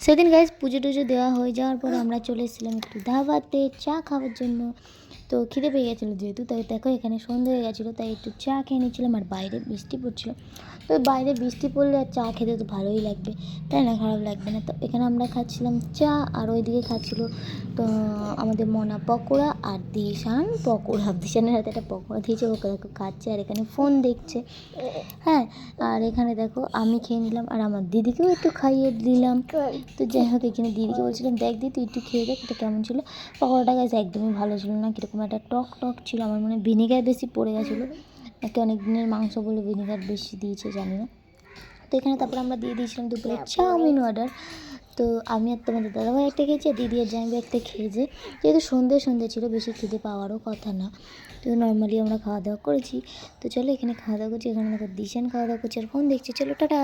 সেদিন গাইজ পুজো টুজো দেওয়া হয়ে যাওয়ার পরে আমরা চলে এসেছিলাম একটু ধাবাতে চা খাওয়ার জন্য। তো খিদে পেয়ে গেছিলো যেহেতু, তাই দেখো এখানে সন্ধ্যে হয়ে গেছিলো, তাই একটু চা খেয়ে নিচ্ছিলাম। আর বাইরে বৃষ্টি পড়ছিলো, তো বাইরে বৃষ্টি পড়লে আর চা খেতে তো ভালোই লাগবে, তাই না? খারাপ লাগবে না। তো এখানে আমরা খাচ্ছিলাম চা, আর ওইদিকে খাচ্ছিলো তো আমাদের মনা পকোড়া আর দিশান পকোড়া। দিশানের হাতে একটা পকোড়া দিয়েছে, ওকে দেখো খাচ্ছে আর এখানে ফোন দেখছে। হ্যাঁ, আর এখানে দেখো আমি খেয়ে নিলাম আর আমার দিদিকেও একটু খাইয়ে দিলাম। তো যাই হোক, এখানে দিদিকে বলছিলাম দেখ দিদি তুই একটু খেয়ে দেখ এটা কেমন ছিল। পকোড়াটা গাছ একদমই ভালো ছিল না, কীরকম একটা টক টক ছিল। আমার মনে হয় ভিনিগার বেশি পড়ে গেছিলো, নাকি অনেক দিনের মাংস বলে ভিনিগার বেশি দিয়েছে জানি না। তো এখানে তারপর আমরা দিয়ে দিয়েছিলাম দুপুরে চাউমিন অর্ডার। তো আমি আর তোমাদের দাদাভাই একটা খেয়েছি, আর দিদি আর জামাইবাবু একটা খেয়েছে। যেহেতু সন্ধে ছিল, বেশি খিদে পাওয়ারও কথা না, তো নর্মালি আমরা খাওয়া দাওয়া করেছি। তো চলো এখানে খাওয়া দাওয়া করছি, এখানে দেখো দিশান খাওয়া দাওয়া করছি আর ফোন দেখছি। চলো টাটা।